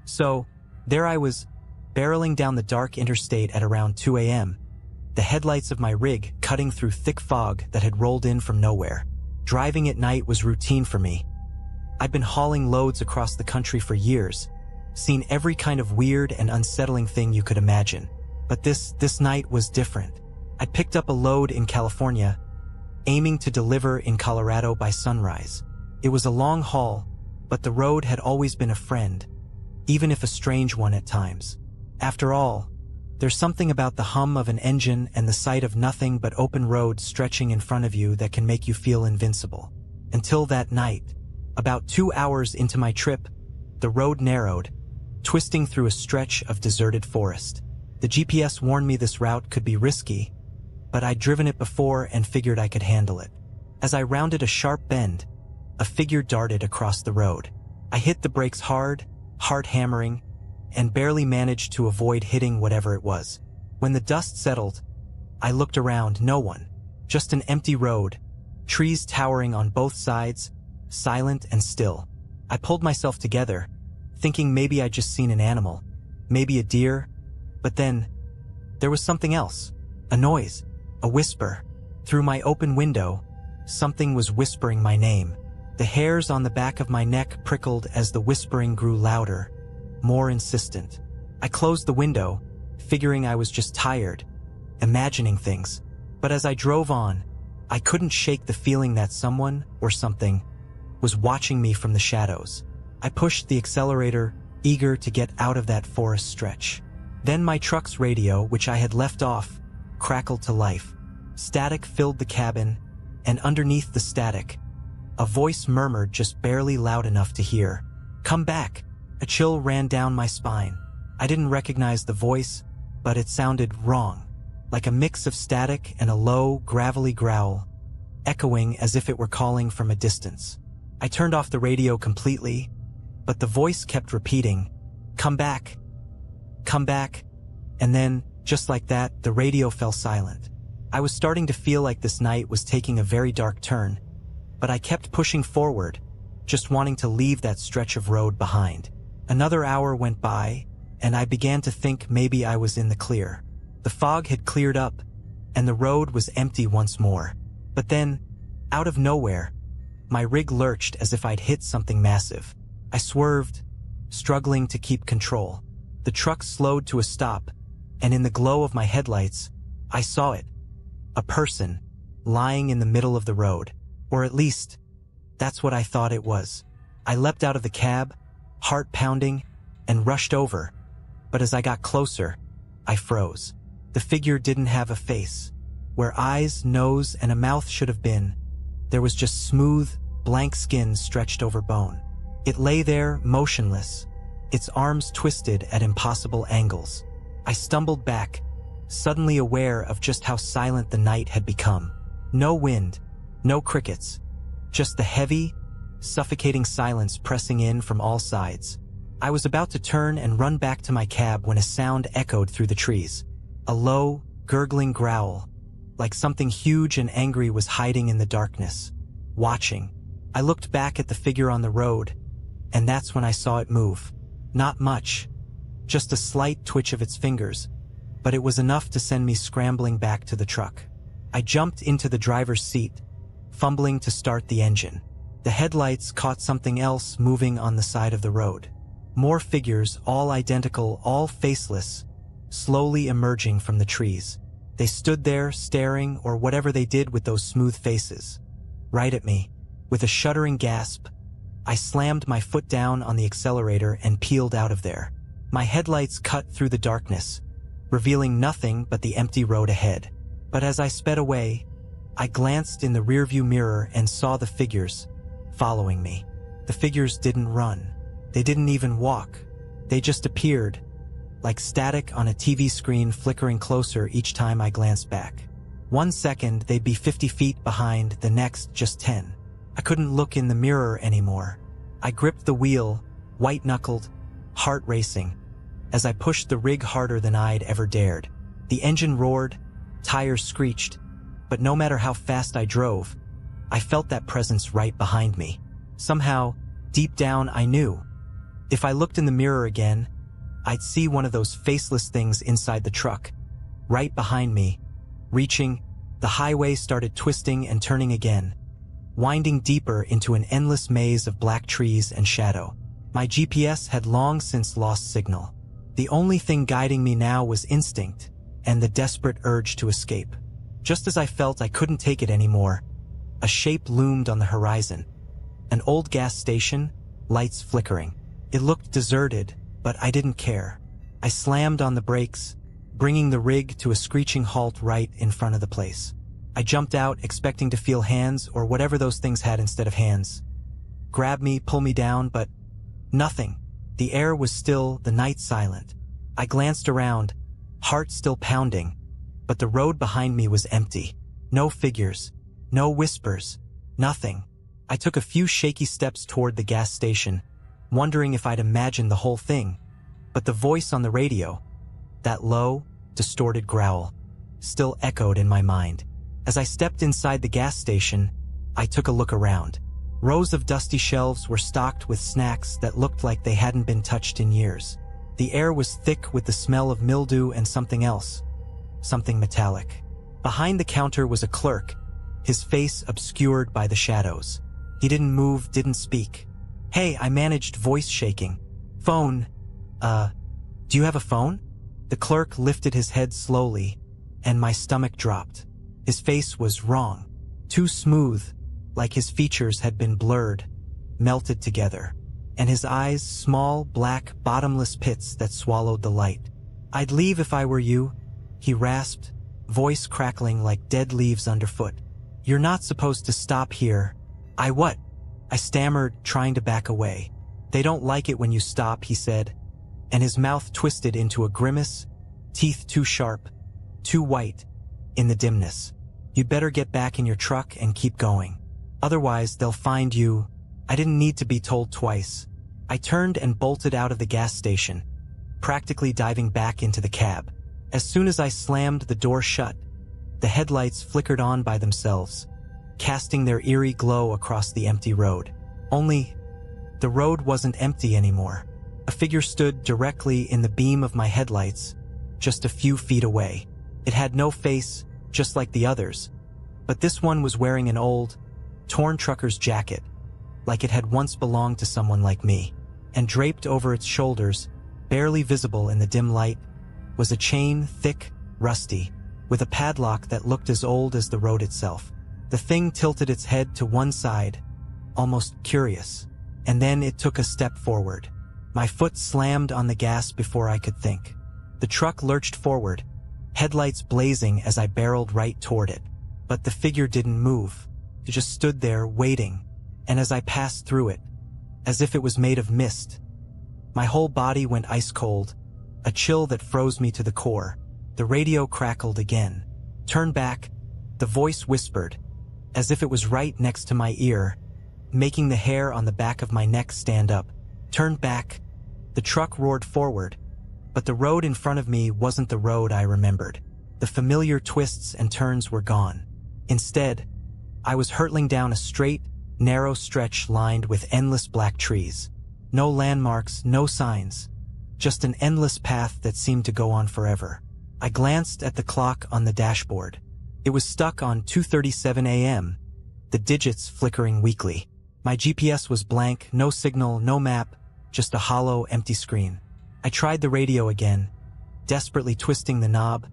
So, there I was, barreling down the dark interstate at around 2 a.m., the headlights of my rig cutting through thick fog that had rolled in from nowhere. Driving at night was routine for me. I'd been hauling loads across the country for years, seen every kind of weird and unsettling thing you could imagine. But this night was different. I'd picked up a load in California, aiming to deliver in Colorado by sunrise. It was a long haul, but the road had always been a friend, even if a strange one at times. After all, there's something about the hum of an engine and the sight of nothing but open road stretching in front of you that can make you feel invincible. Until that night, about 2 hours into my trip, the road narrowed, twisting through a stretch of deserted forest. The GPS warned me this route could be risky, but I'd driven it before and figured I could handle it. As I rounded a sharp bend, a figure darted across the road. I hit the brakes hard, heart hammering, and barely managed to avoid hitting whatever it was. When the dust settled, I looked around. No one. Just an empty road, trees towering on both sides, silent and still. I pulled myself together, thinking maybe I'd just seen an animal, maybe a deer, but then there was something else. A noise, a whisper. Through my open window, something was whispering my name. The hairs on the back of my neck prickled as the whispering grew louder, more insistent. I closed the window, figuring I was just tired, imagining things. But as I drove on, I couldn't shake the feeling that someone, or something, was watching me from the shadows. I pushed the accelerator, eager to get out of that forest stretch. Then my truck's radio, which I had left off, crackled to life. Static filled the cabin, and underneath the static, a voice murmured just barely loud enough to hear. "Come back." A chill ran down my spine. I didn't recognize the voice, but it sounded wrong, like a mix of static and a low, gravelly growl, echoing as if it were calling from a distance. I turned off the radio completely, but the voice kept repeating, "Come back. Come back." And then, just like that, the radio fell silent. I was starting to feel like this night was taking a very dark turn, but I kept pushing forward, just wanting to leave that stretch of road behind. Another hour went by, and I began to think maybe I was in the clear. The fog had cleared up, and the road was empty once more. But then, out of nowhere, my rig lurched as if I'd hit something massive. I swerved, struggling to keep control. The truck slowed to a stop, and in the glow of my headlights, I saw it. A person, lying in the middle of the road. Or at least, that's what I thought it was. I leapt out of the cab, heart pounding, and rushed over. But as I got closer, I froze. The figure didn't have a face. Where eyes, nose, and a mouth should have been, there was just smooth, blank skin stretched over bone. It lay there, motionless, its arms twisted at impossible angles. I stumbled back, suddenly aware of just how silent the night had become. No wind, no crickets, just the heavy, suffocating silence pressing in from all sides. I was about to turn and run back to my cab when a sound echoed through the trees. A low, gurgling growl, like something huge and angry was hiding in the darkness, watching. I looked back at the figure on the road, and that's when I saw it move. Not much, just a slight twitch of its fingers, but it was enough to send me scrambling back to the truck. I jumped into the driver's seat, fumbling to start the engine. The headlights caught something else moving on the side of the road. More figures, all identical, all faceless, slowly emerging from the trees. They stood there, staring, or whatever they did with those smooth faces, right at me. With a shuddering gasp, I slammed my foot down on the accelerator and peeled out of there. My headlights cut through the darkness, revealing nothing but the empty road ahead. But as I sped away, I glanced in the rearview mirror and saw the figures following me. The figures didn't run. They didn't even walk. They just appeared, like static on a TV screen flickering closer each time I glanced back. 1 second they'd be 50 feet behind, the next just 10. I couldn't look in the mirror anymore. I gripped the wheel, white-knuckled, heart racing, as I pushed the rig harder than I'd ever dared. The engine roared, tires screeched, but no matter how fast I drove, I felt that presence right behind me. Somehow, deep down I knew If I looked in the mirror again, I'd see one of those faceless things inside the truck, right behind me. Reaching, the highway started twisting and turning again, winding deeper into an endless maze of black trees and shadow. My GPS had long since lost signal. The only thing guiding me now was instinct and the desperate urge to escape. Just as I felt I couldn't take it anymore, a shape loomed on the horizon. An old gas station, lights flickering. It looked deserted, but I didn't care. I slammed on the brakes, bringing the rig to a screeching halt right in front of the place. I jumped out, expecting to feel hands or whatever those things had instead of hands. Grab me, pull me down, but nothing. The air was still, the night silent. I glanced around, heart still pounding, but the road behind me was empty. No figures, no whispers, nothing. I took a few shaky steps toward the gas station, wondering if I'd imagined the whole thing. But the voice on the radio, that low, distorted growl, still echoed in my mind. As I stepped inside the gas station, I took a look around. Rows of dusty shelves were stocked with snacks that looked like they hadn't been touched in years. The air was thick with the smell of mildew and something else, something metallic. Behind the counter was a clerk, his face obscured by the shadows. He didn't move, didn't speak. "Hey," I managed, voice shaking. "Phone. Do you have a phone?" The clerk lifted his head slowly, and my stomach dropped. His face was wrong. Too smooth, like his features had been blurred, melted together. And his eyes, small, black, bottomless pits that swallowed the light. "I'd leave if I were you," he rasped, voice crackling like dead leaves underfoot. "You're not supposed to stop here." What?" I stammered, trying to back away. "They don't like it when you stop," he said, and his mouth twisted into a grimace, teeth too sharp, too white, in the dimness. "You'd better get back in your truck and keep going. Otherwise, they'll find you." I didn't need to be told twice. I turned and bolted out of the gas station, practically diving back into the cab. As soon as I slammed the door shut, the headlights flickered on by themselves, casting their eerie glow across the empty road. Only, the road wasn't empty anymore. A figure stood directly in the beam of my headlights, just a few feet away. It had no face, just like the others, but this one was wearing an old, torn trucker's jacket, like it had once belonged to someone like me. And draped over its shoulders, barely visible in the dim light, was a chain, thick, rusty, with a padlock that looked as old as the road itself. The thing tilted its head to one side, almost curious, and then it took a step forward. My foot slammed on the gas before I could think. The truck lurched forward, headlights blazing as I barreled right toward it. But the figure didn't move. It just stood there, waiting, and as I passed through it, as if it was made of mist, my whole body went ice cold, a chill that froze me to the core. The radio crackled again. "Turn back," the voice whispered, as if it was right next to my ear, making the hair on the back of my neck stand up. "Turn back." The truck roared forward, but the road in front of me wasn't the road I remembered. The familiar twists and turns were gone. Instead, I was hurtling down a straight, narrow stretch lined with endless black trees. No landmarks, no signs, just an endless path that seemed to go on forever. I glanced at the clock on the dashboard. It was stuck on 2:37 a.m., the digits flickering weakly. My GPS was blank, no signal, no map, just a hollow, empty screen. I tried the radio again, desperately twisting the knob,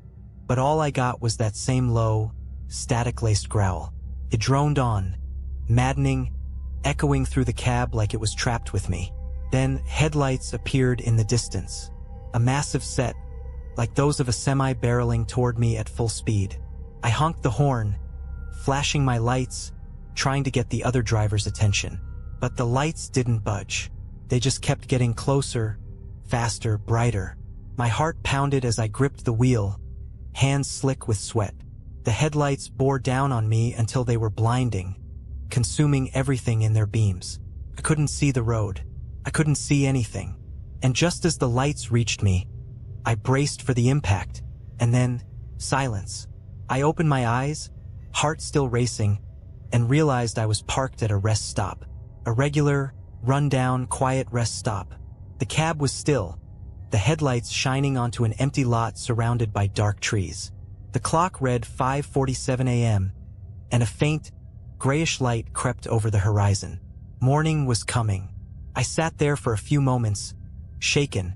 but all I got was that same low, static-laced growl. It droned on, maddening, echoing through the cab like it was trapped with me. Then headlights appeared in the distance, a massive set, like those of a semi barreling toward me at full speed. I honked the horn, flashing my lights, trying to get the other driver's attention. But the lights didn't budge. They just kept getting closer, faster, brighter. My heart pounded as I gripped the wheel, hands slick with sweat. The headlights bore down on me until they were blinding, consuming everything in their beams. I couldn't see the road. I couldn't see anything. And just as the lights reached me, I braced for the impact, and then silence. I opened my eyes, heart still racing, and realized I was parked at a rest stop. A regular, run-down, quiet rest stop. The cab was still, the headlights shining onto an empty lot surrounded by dark trees. The clock read 5:47 a.m., and a faint, grayish light crept over the horizon. Morning was coming. I sat there for a few moments, shaken,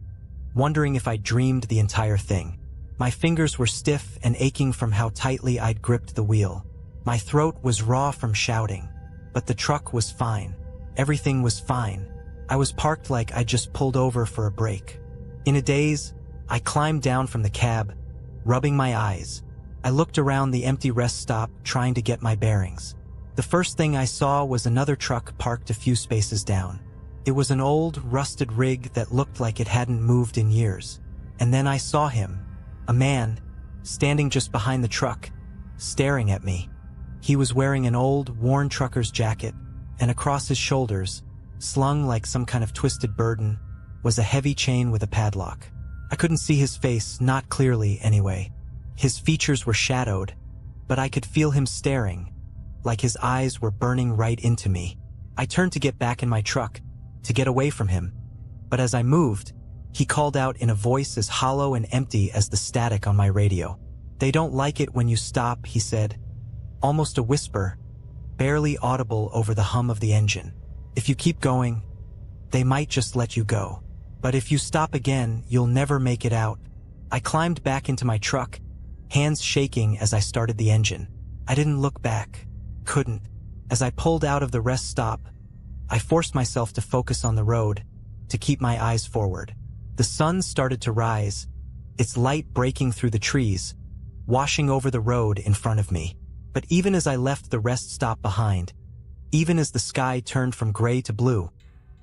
wondering if I'd dreamed the entire thing. My fingers were stiff and aching from how tightly I'd gripped the wheel. My throat was raw from shouting, but the truck was fine. Everything was fine. I was parked like I'd just pulled over for a break. In a daze, I climbed down from the cab, rubbing my eyes. I looked around the empty rest stop, trying to get my bearings. The first thing I saw was another truck parked a few spaces down. It was an old, rusted rig that looked like it hadn't moved in years. And then I saw him, a man, standing just behind the truck, staring at me. He was wearing an old, worn trucker's jacket, and across his shoulders, slung like some kind of twisted burden, was a heavy chain with a padlock. I couldn't see his face, not clearly anyway. His features were shadowed, but I could feel him staring, like his eyes were burning right into me. I turned to get back in my truck, to get away from him, but as I moved, he called out in a voice as hollow and empty as the static on my radio. "They don't like it when you stop," he said, almost a whisper, barely audible over the hum of the engine. "If you keep going, they might just let you go. But if you stop again, you'll never make it out." I climbed back into my truck, hands shaking as I started the engine. I didn't look back. Couldn't. As I pulled out of the rest stop, I forced myself to focus on the road, to keep my eyes forward. The sun started to rise, its light breaking through the trees, washing over the road in front of me. But even as I left the rest stop behind, even as the sky turned from gray to blue,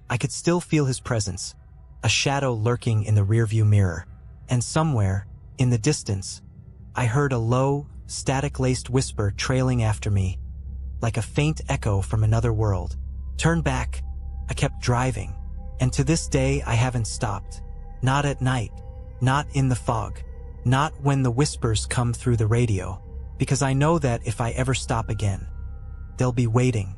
I could still feel his presence, a shadow lurking in the rearview mirror. And somewhere, in the distance, I heard a low, static-laced whisper trailing after me, like a faint echo from another world. "Turn back." I kept driving, and to this day I haven't stopped. Not at night, not in the fog, not when the whispers come through the radio, because I know that if I ever stop again, they'll be waiting.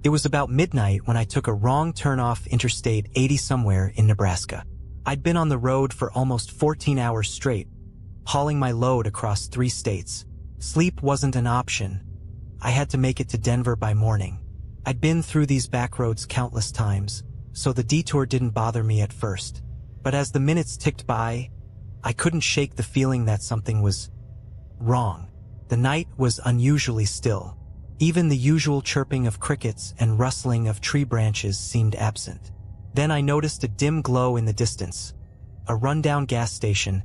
It was about midnight when I took a wrong turn off Interstate 80 somewhere in Nebraska. I'd been on the road for almost 14 hours straight, hauling my load across 3 states. Sleep wasn't an option. I had to make it to Denver by morning. I'd been through these back roads countless times, so the detour didn't bother me at first. But as the minutes ticked by, I couldn't shake the feeling that something was wrong. The night was unusually still. Even the usual chirping of crickets and rustling of tree branches seemed absent. Then I noticed a dim glow in the distance, a rundown gas station,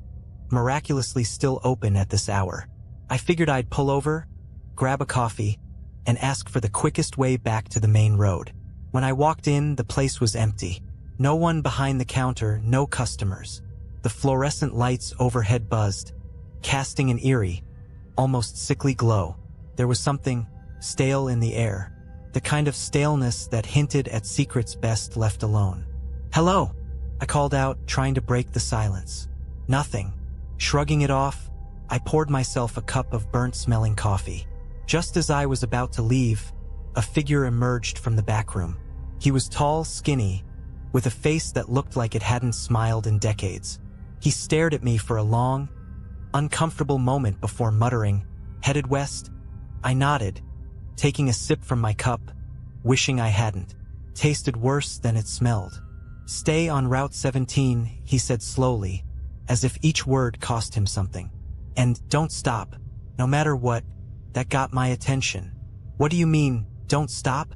miraculously still open at this hour. I figured I'd pull over, grab a coffee, and ask for the quickest way back to the main road. When I walked in, the place was empty. No one behind the counter, no customers. The fluorescent lights overhead buzzed, casting an eerie, almost sickly glow. There was something stale in the air, the kind of staleness that hinted at secrets best left alone. "Hello," I called out, trying to break the silence. Nothing. Shrugging it off, I poured myself a cup of burnt-smelling coffee. Just as I was about to leave, a figure emerged from the back room. He was tall, skinny, with a face that looked like it hadn't smiled in decades. He stared at me for a long, uncomfortable moment before muttering, "Headed west?" I nodded, taking a sip from my cup, wishing I hadn't. Tasted worse than it smelled. "Stay on Route 17, he said slowly, as if each word cost him something. "And don't stop, no matter what." That got my attention. "What do you mean, don't stop?"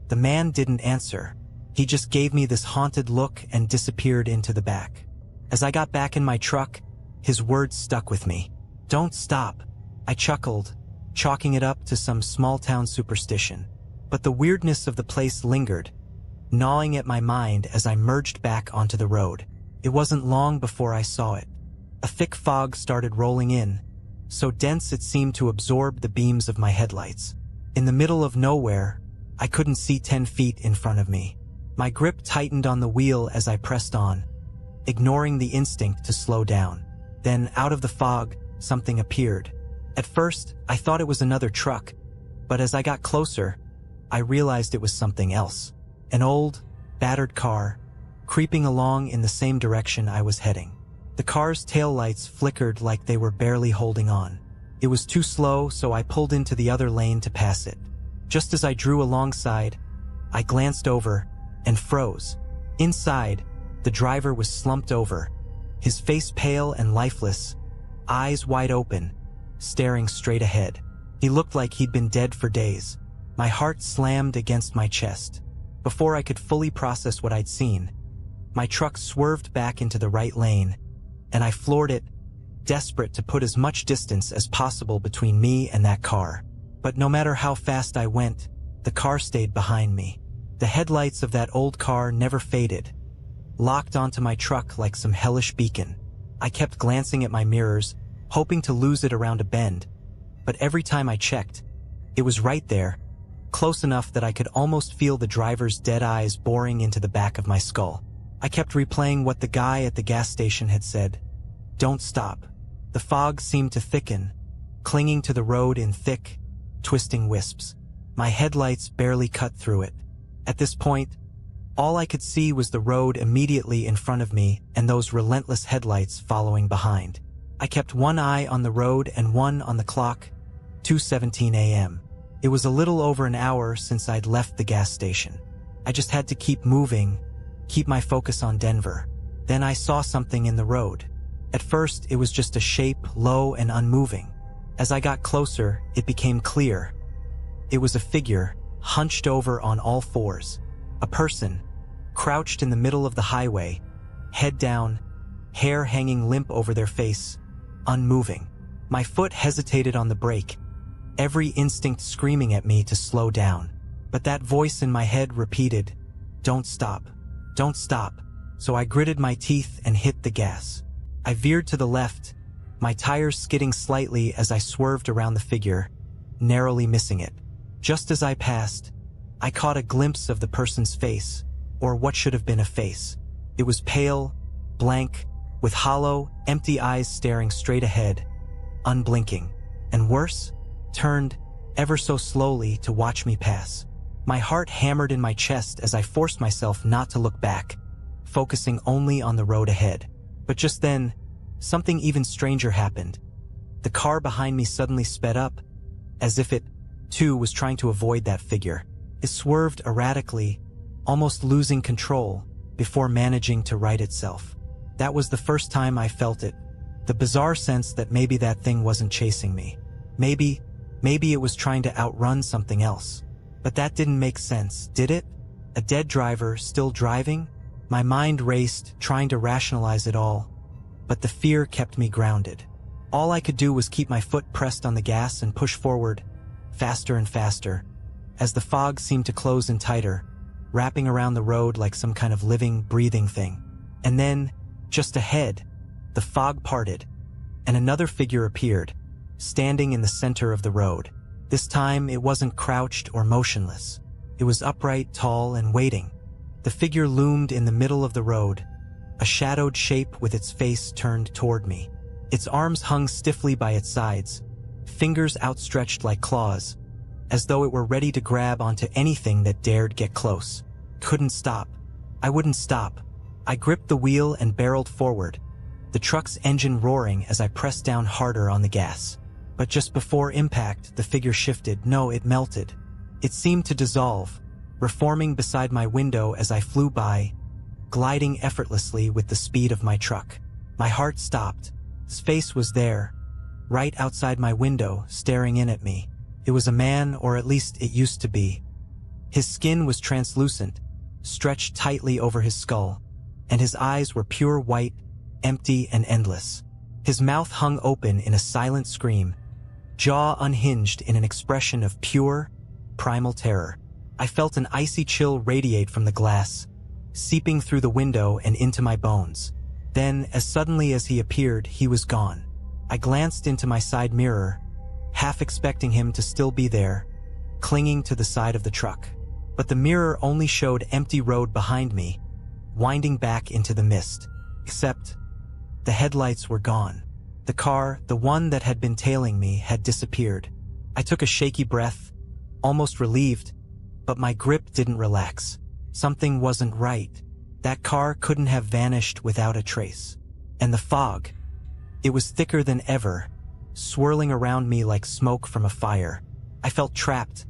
The man didn't answer. He just gave me this haunted look and disappeared into the back. As I got back in my truck, his words stuck with me. "Don't stop." I chuckled, chalking it up to some small-town superstition. But the weirdness of the place lingered, gnawing at my mind as I merged back onto the road. It wasn't long before I saw it. A thick fog started rolling in, so dense it seemed to absorb the beams of my headlights. In the middle of nowhere, I couldn't see 10 feet in front of me. My grip tightened on the wheel as I pressed on, ignoring the instinct to slow down. Then, out of the fog, something appeared. At first, I thought it was another truck, but as I got closer, I realized it was something else. An old, battered car, creeping along in the same direction I was heading. The car's taillights flickered like they were barely holding on. It was too slow, so I pulled into the other lane to pass it. Just as I drew alongside, I glanced over and froze. Inside, the driver was slumped over, his face pale and lifeless, eyes wide open, staring straight ahead. He looked like he'd been dead for days. My heart slammed against my chest. Before I could fully process what I'd seen, my truck swerved back into the right lane, and I floored it, desperate to put as much distance as possible between me and that car. But no matter how fast I went, the car stayed behind me. The headlights of that old car never faded, locked onto my truck like some hellish beacon. I kept glancing at my mirrors, hoping to lose it around a bend, but every time I checked, it was right there, close enough that I could almost feel the driver's dead eyes boring into the back of my skull. I kept replaying what the guy at the gas station had said. Don't stop. The fog seemed to thicken, clinging to the road in thick, twisting wisps. My headlights barely cut through it. At this point, all I could see was the road immediately in front of me and those relentless headlights following behind. I kept one eye on the road and one on the clock, 2:17 a.m. It was a little over an hour since I'd left the gas station. I just had to keep moving, keep my focus on Denver. Then I saw something in the road. At first, it was just a shape, low and unmoving. As I got closer, it became clear. It was a figure, hunched over on all fours. A person, crouched in the middle of the highway, head down, hair hanging limp over their face, unmoving. My foot hesitated on the brake, every instinct screaming at me to slow down. But that voice in my head repeated, "Don't stop. Don't stop." So I gritted my teeth and hit the gas. I veered to the left, my tires skidding slightly as I swerved around the figure, narrowly missing it. Just as I passed, I caught a glimpse of the person's face, or what should have been a face. It was pale, blank, with hollow, empty eyes staring straight ahead, unblinking, and worse, turned, ever so slowly, to watch me pass. My heart hammered in my chest as I forced myself not to look back, focusing only on the road ahead. But just then, something even stranger happened. The car behind me suddenly sped up, as if it, too, was trying to avoid that figure. It swerved erratically, almost losing control, before managing to right itself. That was the first time I felt it, the bizarre sense that maybe that thing wasn't chasing me. Maybe it was trying to outrun something else. But that didn't make sense, did it? A dead driver still driving? My mind raced, trying to rationalize it all, but the fear kept me grounded. All I could do was keep my foot pressed on the gas and push forward, faster and faster, as the fog seemed to close in tighter, wrapping around the road like some kind of living, breathing thing. And then, just ahead, the fog parted, and another figure appeared, standing in the center of the road. This time, it wasn't crouched or motionless. It was upright, tall, and waiting. The figure loomed in the middle of the road, a shadowed shape with its face turned toward me. Its arms hung stiffly by its sides, fingers outstretched like claws, as though it were ready to grab onto anything that dared get close. Couldn't stop. I wouldn't stop. I gripped the wheel and barreled forward, the truck's engine roaring as I pressed down harder on the gas. But just before impact, the figure shifted. No, it melted. It seemed to dissolve, reforming beside my window as I flew by, gliding effortlessly with the speed of my truck. My heart stopped. His face was there, right outside my window, staring in at me. It was a man, or at least it used to be. His skin was translucent, stretched tightly over his skull, and his eyes were pure white, empty and endless. His mouth hung open in a silent scream, jaw unhinged in an expression of pure, primal terror. I felt an icy chill radiate from the glass, seeping through the window and into my bones. Then, as suddenly as he appeared, he was gone. I glanced into my side mirror, half expecting him to still be there, clinging to the side of the truck. But the mirror only showed empty road behind me, winding back into the mist. Except, the headlights were gone. The car, the one that had been tailing me, had disappeared. I took a shaky breath, almost relieved, But my grip didn't relax. Something wasn't right. That car couldn't have vanished without a trace. And the fog, it was thicker than ever, swirling around me like smoke from a fire. I felt trapped,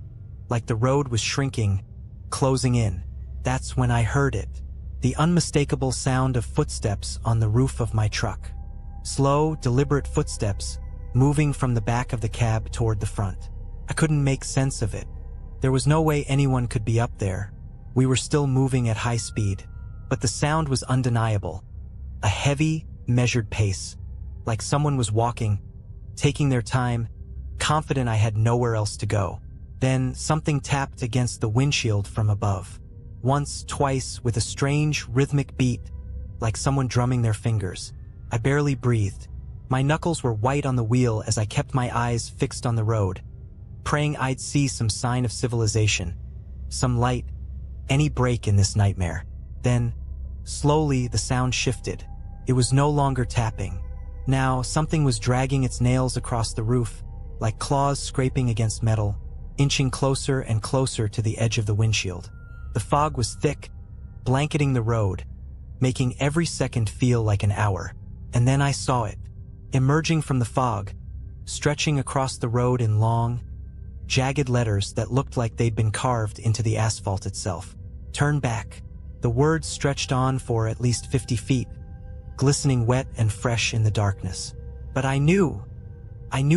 like the road was shrinking, closing in. That's when I heard it. The unmistakable sound of footsteps on the roof of my truck. Slow, deliberate footsteps, moving from the back of the cab toward the front. I couldn't make sense of it. There was no way anyone could be up there. We were still moving at high speed, but the sound was undeniable. A heavy, measured pace, like someone was walking, taking their time, confident I had nowhere else to go. Then something tapped against the windshield from above. Once, twice, with a strange, rhythmic beat, like someone drumming their fingers. I barely breathed. My knuckles were white on the wheel as I kept my eyes fixed on the road, praying I'd see some sign of civilization, some light, any break in this nightmare. Then, slowly, the sound shifted. It was no longer tapping. Now, something was dragging its nails across the roof, like claws scraping against metal, inching closer and closer to the edge of the windshield. The fog was thick, blanketing the road, making every second feel like an hour. And then I saw it, emerging from the fog, stretching across the road in long, jagged letters that looked like they'd been carved into the asphalt itself. Turn back. The words stretched on for at least 50 feet, glistening wet and fresh in the darkness. But I knew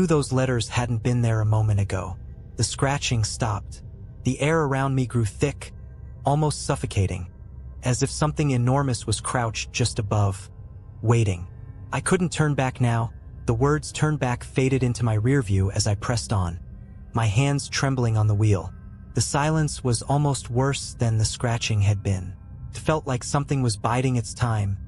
those letters hadn't been there a moment ago. The scratching stopped. The air around me grew thick, almost suffocating, as if something enormous was crouched just above, waiting. I couldn't turn back now. The words "turn back" faded into my rear view as I pressed on, my hands trembling on the wheel. The silence was almost worse than the scratching had been. It felt like something was biding its time,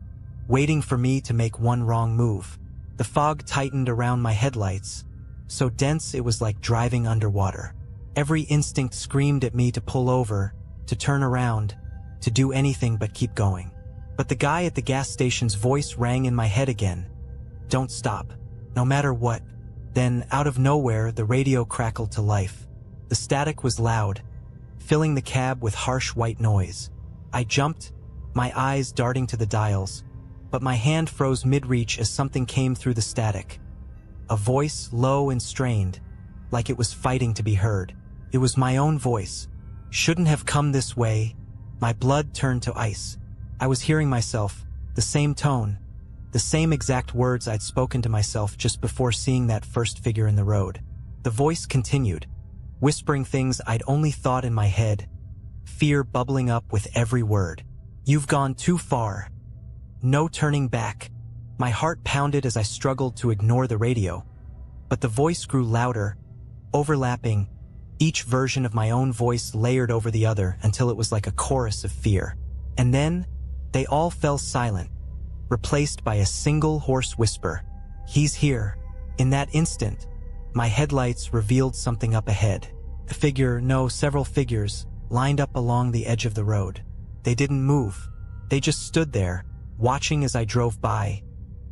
waiting for me to make one wrong move. The fog tightened around my headlights, so dense it was like driving underwater. Every instinct screamed at me to pull over, to turn around, to do anything but keep going. But the guy at the gas station's voice rang in my head again. Don't stop, no matter what. Then, out of nowhere, the radio crackled to life. The static was loud, filling the cab with harsh white noise. I jumped, my eyes darting to the dials, but my hand froze mid-reach as something came through the static. A voice, low and strained, like it was fighting to be heard. It was my own voice. Shouldn't have come this way. My blood turned to ice. I was hearing myself, the same tone, the same exact words I'd spoken to myself just before seeing that first figure in the road. The voice continued, whispering things I'd only thought in my head, fear bubbling up with every word. You've gone too far. No turning back. My heart pounded as I struggled to ignore the radio, but the voice grew louder, overlapping, each version of my own voice layered over the other until it was like a chorus of fear. And then, they all fell silent, replaced by a single hoarse whisper. He's here. In that instant, my headlights revealed something up ahead. A figure, no, several figures, lined up along the edge of the road. They didn't move. They just stood there, watching as I drove by,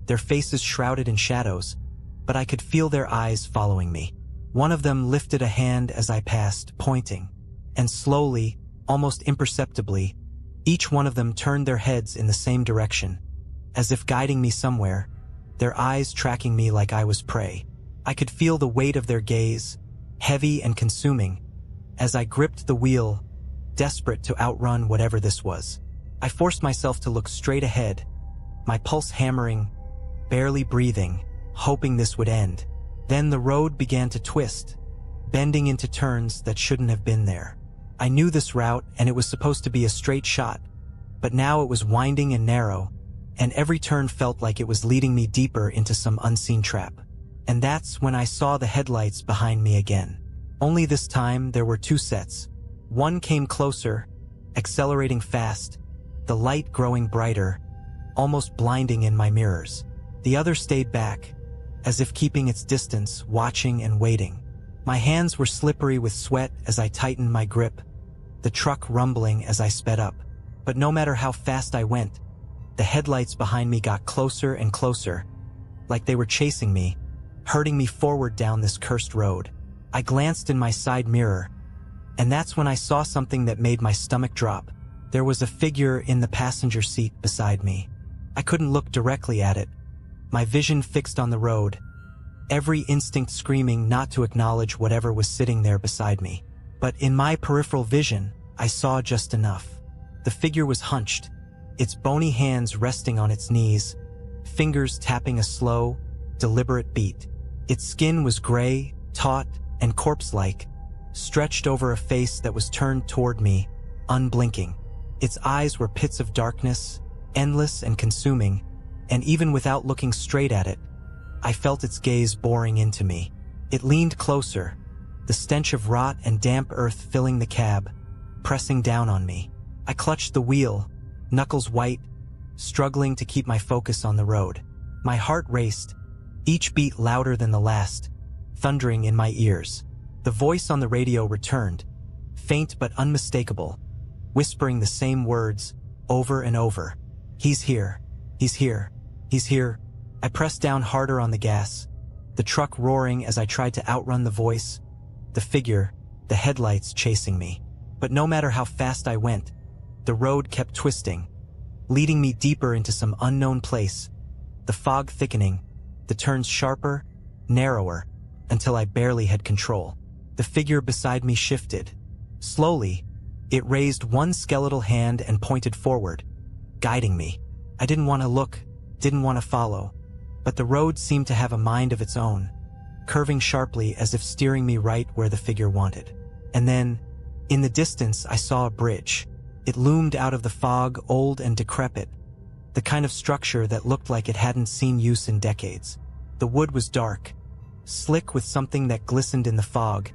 their faces shrouded in shadows, but I could feel their eyes following me. One of them lifted a hand as I passed, pointing, and slowly, almost imperceptibly, each one of them turned their heads in the same direction, as if guiding me somewhere, their eyes tracking me like I was prey. I could feel the weight of their gaze, heavy and consuming, as I gripped the wheel, desperate to outrun whatever this was. I forced myself to look straight ahead, my pulse hammering, barely breathing, hoping this would end. Then the road began to twist, bending into turns that shouldn't have been there. I knew this route, and it was supposed to be a straight shot, but now it was winding and narrow, and every turn felt like it was leading me deeper into some unseen trap. And that's when I saw the headlights behind me again. Only this time there were two sets. One came closer, accelerating fast, the light growing brighter, almost blinding in my mirrors. The other stayed back, as if keeping its distance, watching and waiting. My hands were slippery with sweat as I tightened my grip, the truck rumbling as I sped up. But no matter how fast I went, the headlights behind me got closer and closer, like they were chasing me, herding me forward down this cursed road. I glanced in my side mirror, And that's when I saw something that made my stomach drop. There was a figure in the passenger seat beside me. I couldn't look directly at it, my vision fixed on the road, every instinct screaming not to acknowledge whatever was sitting there beside me. But in my peripheral vision, I saw just enough. The figure was hunched, its bony hands resting on its knees, fingers tapping a slow, deliberate beat. Its skin was gray, taut, and corpse-like, stretched over a face that was turned toward me, unblinking. Its eyes were pits of darkness, endless and consuming, and even without looking straight at it, I felt its gaze boring into me. It leaned closer, the stench of rot and damp earth filling the cab, pressing down on me. I clutched the wheel, knuckles white, struggling to keep my focus on the road. My heart raced, each beat louder than the last, thundering in my ears. The voice on the radio returned, faint but unmistakable, whispering the same words over and over. "He's here. He's here. He's here." I pressed down harder on the gas, the truck roaring as I tried to outrun the voice, the figure, the headlights chasing me. But no matter how fast I went, the road kept twisting, leading me deeper into some unknown place, the fog thickening, the turns sharper, narrower, until I barely had control. The figure beside me shifted. Slowly, it raised one skeletal hand and pointed forward, guiding me. I didn't want to look, didn't want to follow, but the road seemed to have a mind of its own, curving sharply as if steering me right where the figure wanted. And then, in the distance, I saw a bridge. It loomed out of the fog, old and decrepit, the kind of structure that looked like it hadn't seen use in decades. The wood was dark, slick with something that glistened in the fog,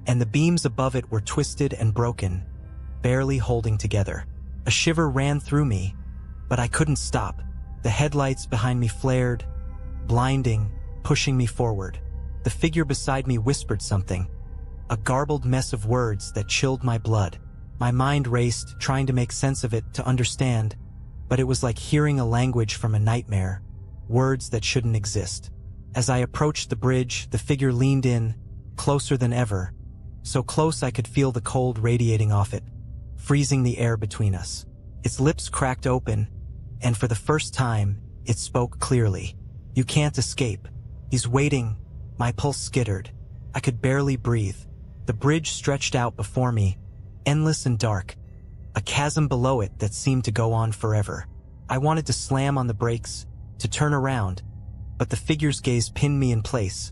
and the beams above it were twisted and broken, barely holding together. A shiver ran through me, but I couldn't stop. The headlights behind me flared, blinding, pushing me forward. The figure beside me whispered something, a garbled mess of words that chilled my blood. My mind raced, trying to make sense of it, to understand, but it was like hearing a language from a nightmare, words that shouldn't exist. As I approached the bridge, the figure leaned in, closer than ever, so close I could feel the cold radiating off it, freezing the air between us. Its lips cracked open, and for the first time, it spoke clearly. "You can't escape. He's waiting." My pulse skittered. I could barely breathe. The bridge stretched out before me, endless and dark, a chasm below it that seemed to go on forever. I wanted to slam on the brakes, to turn around, but the figure's gaze pinned me in place,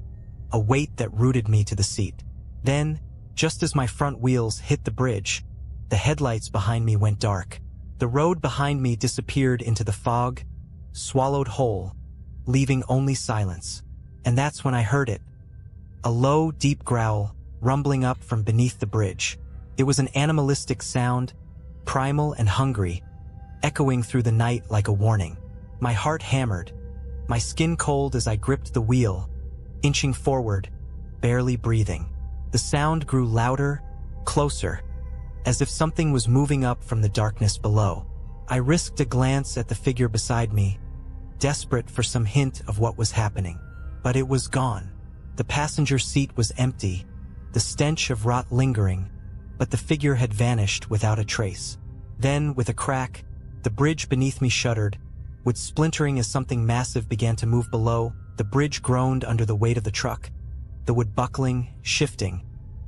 a weight that rooted me to the seat. Then, just as my front wheels hit the bridge, the headlights behind me went dark. The road behind me disappeared into the fog, swallowed whole, leaving only silence. And that's when I heard it. A low, deep growl, rumbling up from beneath the bridge. It was an animalistic sound, primal and hungry, echoing through the night like a warning. My heart hammered, my skin cold as I gripped the wheel, inching forward, barely breathing. The sound grew louder, closer, as if something was moving up from the darkness below. I risked a glance at the figure beside me, desperate for some hint of what was happening. But it was gone. The passenger seat was empty, the stench of rot lingering, but the figure had vanished without a trace. Then, with a crack, the bridge beneath me shuddered, with splintering as something massive began to move below. The bridge groaned under the weight of the truck, the wood buckling, shifting,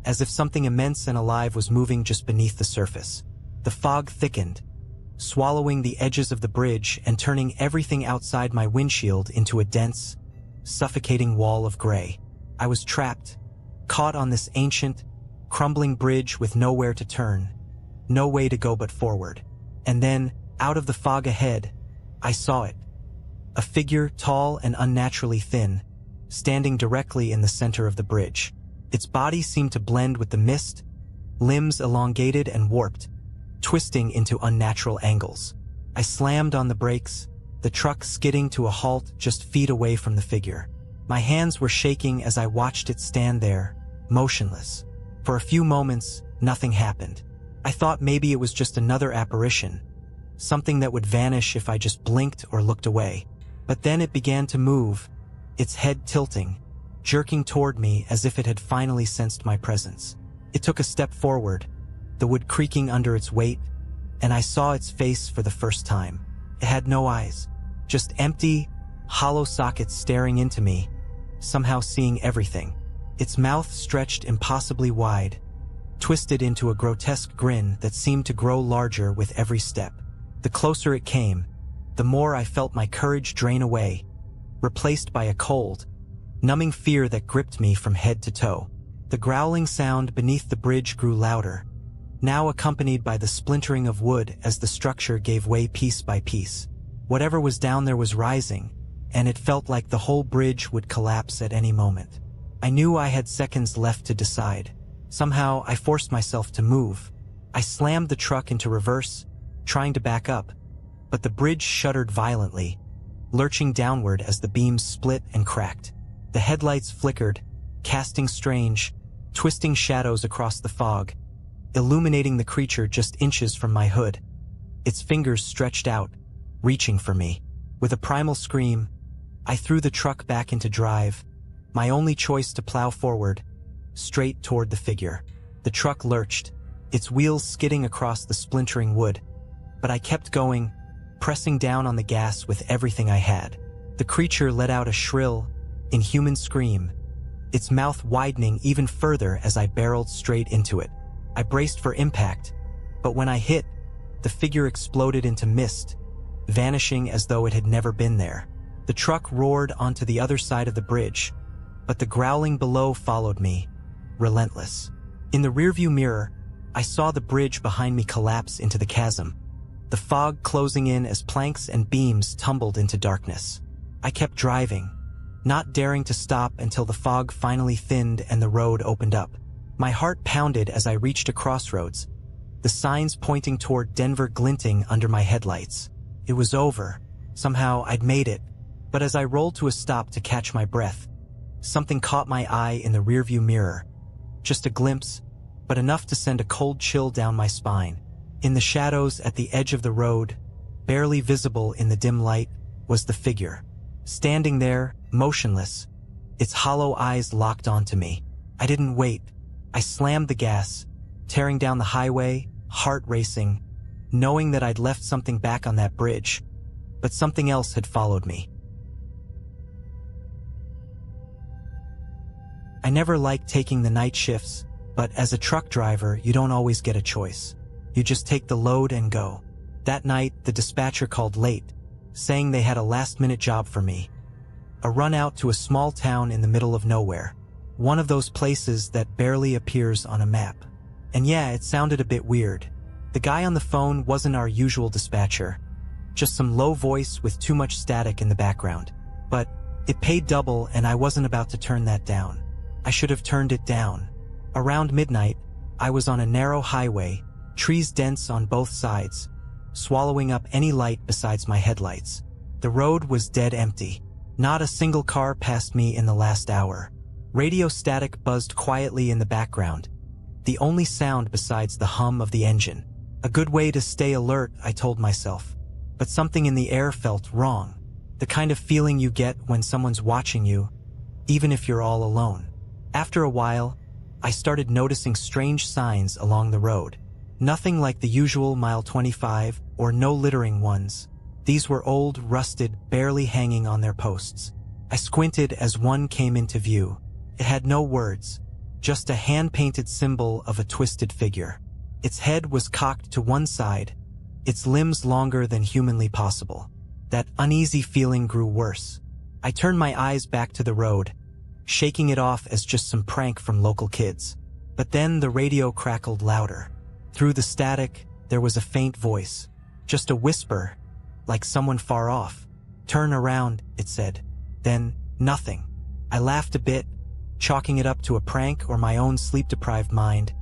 as if something immense and alive was moving just beneath the surface. The fog thickened, swallowing the edges of the bridge and turning everything outside my windshield into a dense, suffocating wall of gray. I was trapped, caught on this ancient, crumbling bridge with nowhere to turn, no way to go but forward. And then, out of the fog ahead, I saw it. A figure tall and unnaturally thin, standing directly in the center of the bridge. Its body seemed to blend with the mist, limbs elongated and warped, twisting into unnatural angles. I slammed on the brakes, the truck skidding to a halt just feet away from the figure. My hands were shaking as I watched it stand there, motionless. For a few moments, nothing happened. I thought maybe it was just another apparition, something that would vanish if I just blinked or looked away. But then it began to move, its head tilting, jerking toward me as if it had finally sensed my presence. It took a step forward, the wood creaking under its weight, and I saw its face for the first time. It had no eyes, just empty, hollow sockets staring into me, somehow seeing everything. Its mouth stretched impossibly wide, twisted into a grotesque grin that seemed to grow larger with every step. The closer it came, the more I felt my courage drain away, replaced by a cold, numbing fear that gripped me from head to toe. The growling sound beneath the bridge grew louder, now accompanied by the splintering of wood as the structure gave way piece by piece. Whatever was down there was rising, and it felt like the whole bridge would collapse at any moment. I knew I had seconds left to decide. Somehow, I forced myself to move. I slammed the truck into reverse, trying to back up, but the bridge shuddered violently, lurching downward as the beams split and cracked. The headlights flickered, casting strange, twisting shadows across the fog, illuminating the creature just inches from my hood. Its fingers stretched out, reaching for me. With a primal scream, I threw the truck back into drive, my only choice to plow forward, straight toward the figure. The truck lurched, its wheels skidding across the splintering wood, but I kept going, pressing down on the gas with everything I had. The creature let out a shrill, inhuman scream, its mouth widening even further as I barreled straight into it. I braced for impact, but when I hit, the figure exploded into mist, vanishing as though it had never been there. The truck roared onto the other side of the bridge, but the growling below followed me, relentless. In the rearview mirror, I saw the bridge behind me collapse into the chasm, the fog closing in as planks and beams tumbled into darkness. I kept driving, not daring to stop until the fog finally thinned and the road opened up. My heart pounded as I reached a crossroads, the signs pointing toward Denver glinting under my headlights. It was over. Somehow I'd made it. But as I rolled to a stop to catch my breath, something caught my eye in the rearview mirror. Just a glimpse, but enough to send a cold chill down my spine. In the shadows at the edge of the road, barely visible in the dim light, was the figure. Standing there, motionless, its hollow eyes locked onto me. I didn't wait. I slammed the gas, tearing down the highway, heart racing, knowing that I'd left something back on that bridge, but something else had followed me. I never liked taking the night shifts, but as a truck driver, you don't always get a choice. You just take the load and go. That night, the dispatcher called late, saying they had a last-minute job for me. A run out to a small town in the middle of nowhere. One of those places that barely appears on a map. And yeah, it sounded a bit weird. The guy on the phone wasn't our usual dispatcher, just some low voice with too much static in the background. But it paid double and I wasn't about to turn that down. I should have turned it down. Around midnight, I was on a narrow highway, trees dense on both sides, swallowing up any light besides my headlights. The road was dead empty. Not a single car passed me in the last hour. Radio static buzzed quietly in the background, the only sound besides the hum of the engine. A good way to stay alert, I told myself. But something in the air felt wrong. The kind of feeling you get when someone's watching you, even if you're all alone. After a while, I started noticing strange signs along the road. Nothing like the usual mile 25 or no littering ones. These were old, rusted, barely hanging on their posts. I squinted as one came into view. It had no words, just a hand-painted symbol of a twisted figure. Its head was cocked to one side, its limbs longer than humanly possible. That uneasy feeling grew worse. I turned my eyes back to the road, shaking it off as just some prank from local kids. But then the radio crackled louder. Through the static, there was a faint voice, just a whisper, like someone far off. "Turn around," it said. Then, nothing. I laughed a bit, chalking it up to a prank or my own sleep-deprived mind,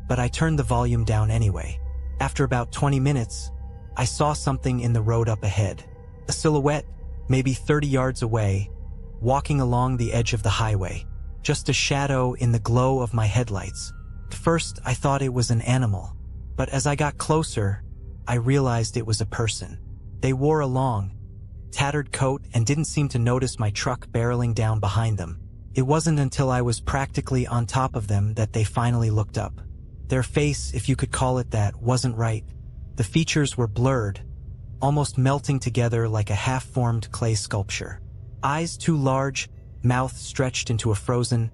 but I turned the volume down anyway. After about 20 minutes, I saw something in the road up ahead. A silhouette, maybe 30 yards away, walking along the edge of the highway. Just a shadow in the glow of my headlights. At first, I thought it was an animal, but as I got closer, I realized it was a person. They wore a long, tattered coat and didn't seem to notice my truck barreling down behind them. It wasn't until I was practically on top of them that they finally looked up. Their face, if you could call it that, wasn't right. The features were blurred, almost melting together like a half-formed clay sculpture. Eyes too large, mouth stretched into a frozen,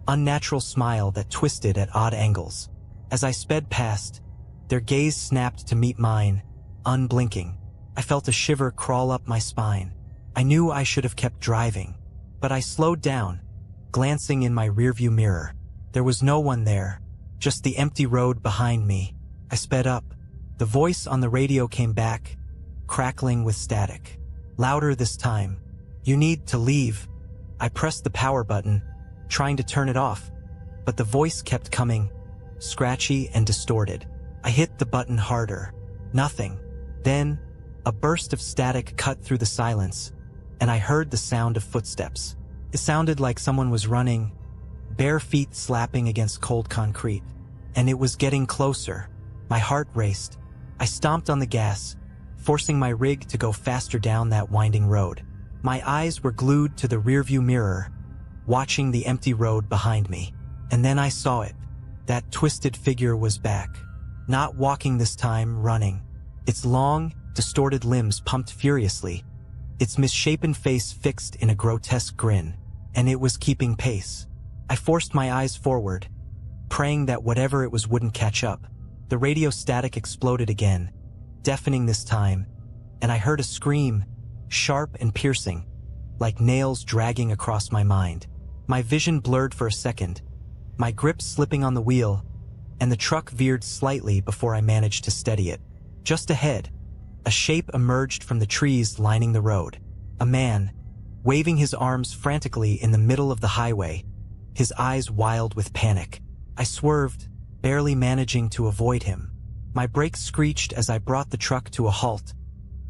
unnatural smile that twisted at odd angles. As I sped past, their gaze snapped to meet mine, unblinking. I felt a shiver crawl up my spine. I knew I should have kept driving, but I slowed down, glancing in my rearview mirror. There was no one there, just the empty road behind me. I sped up. The voice on the radio came back, crackling with static. Louder this time. "You need to leave." I pressed the power button, trying to turn it off, but the voice kept coming, scratchy and distorted. I hit the button harder. Nothing. Then, a burst of static cut through the silence, and I heard the sound of footsteps. It sounded like someone was running, bare feet slapping against cold concrete, and it was getting closer. My heart raced. I stomped on the gas, forcing my rig to go faster down that winding road. My eyes were glued to the rearview mirror, watching the empty road behind me. And then I saw it. That twisted figure was back. Not walking this time, running. Its long, distorted limbs pumped furiously, its misshapen face fixed in a grotesque grin, and it was keeping pace. I forced my eyes forward, praying that whatever it was wouldn't catch up. The radio static exploded again, deafening this time, and I heard a scream, sharp and piercing, like nails dragging across my mind. My vision blurred for a second, my grip slipping on the wheel, and the truck veered slightly before I managed to steady it. Just ahead, a shape emerged from the trees lining the road. A man, waving his arms frantically in the middle of the highway, his eyes wild with panic. I swerved, barely managing to avoid him. My brakes screeched as I brought the truck to a halt,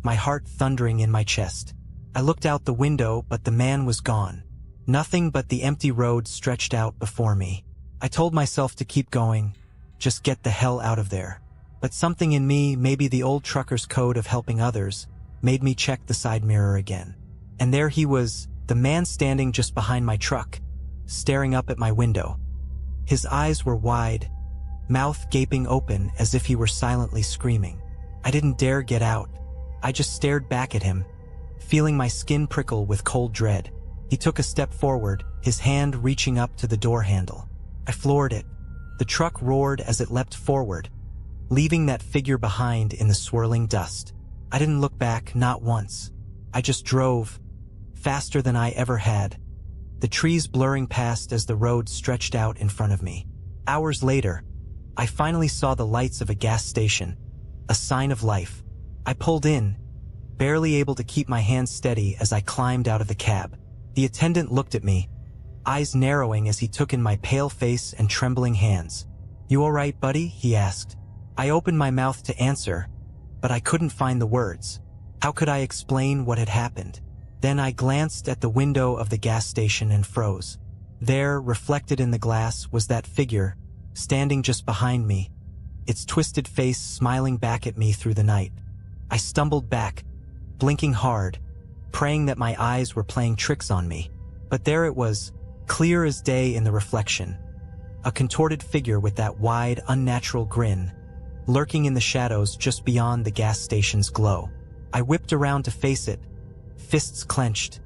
my heart thundering in my chest. I looked out the window, but the man was gone. Nothing but the empty road stretched out before me. I told myself to keep going, just get the hell out of there. But something in me, maybe the old trucker's code of helping others, made me check the side mirror again. And there he was, the man standing just behind my truck, staring up at my window. His eyes were wide, mouth gaping open as if he were silently screaming. I didn't dare get out. I just stared back at him, feeling my skin prickle with cold dread. He took a step forward, his hand reaching up to the door handle. I floored it. The truck roared as it leapt forward, leaving that figure behind in the swirling dust. I didn't look back, not once. I just drove, faster than I ever had, the trees blurring past as the road stretched out in front of me. Hours later, I finally saw the lights of a gas station, a sign of life. I pulled in, barely able to keep my hands steady as I climbed out of the cab. The attendant looked at me, eyes narrowing as he took in my pale face and trembling hands. "You all right, buddy?" he asked. I opened my mouth to answer, but I couldn't find the words. How could I explain what had happened? Then I glanced at the window of the gas station and froze. There, reflected in the glass, was that figure, standing just behind me, its twisted face smiling back at me through the night. I stumbled back, blinking hard, praying that my eyes were playing tricks on me. But there it was, clear as day in the reflection. A contorted figure with that wide, unnatural grin, lurking in the shadows just beyond the gas station's glow. I whipped around to face it, fists clenched,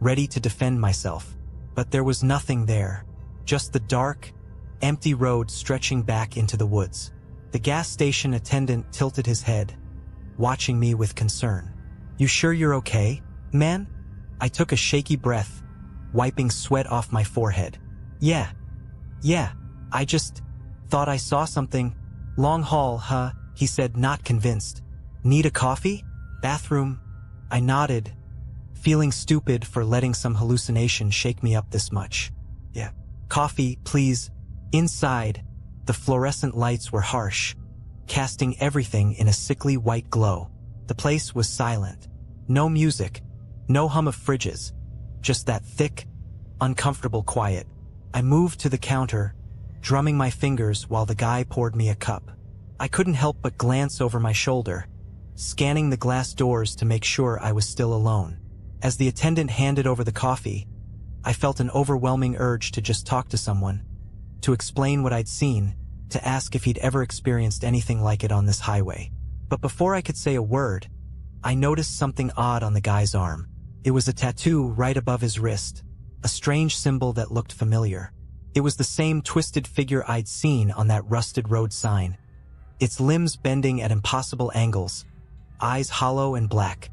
ready to defend myself. But there was nothing there, just the dark, empty road stretching back into the woods. The gas station attendant tilted his head, watching me with concern. "You sure you're okay, man?" I took a shaky breath, wiping sweat off my forehead. Yeah, I just thought I saw something. Long haul, huh?" he said, not convinced. "Need a coffee? Bathroom?" I nodded, feeling stupid for letting some hallucination shake me up this much. "Yeah, coffee, please." Inside, the fluorescent lights were harsh, casting everything in a sickly white glow. The place was silent. No music, no hum of fridges, just that thick, uncomfortable quiet. I moved to the counter, drumming my fingers while the guy poured me a cup. I couldn't help but glance over my shoulder, scanning the glass doors to make sure I was still alone. As the attendant handed over the coffee, I felt an overwhelming urge to just talk to someone, to explain what I'd seen, to ask if he'd ever experienced anything like it on this highway. But before I could say a word, I noticed something odd on the guy's arm. It was a tattoo right above his wrist, a strange symbol that looked familiar. It was the same twisted figure I'd seen on that rusted road sign, its limbs bending at impossible angles, eyes hollow and black.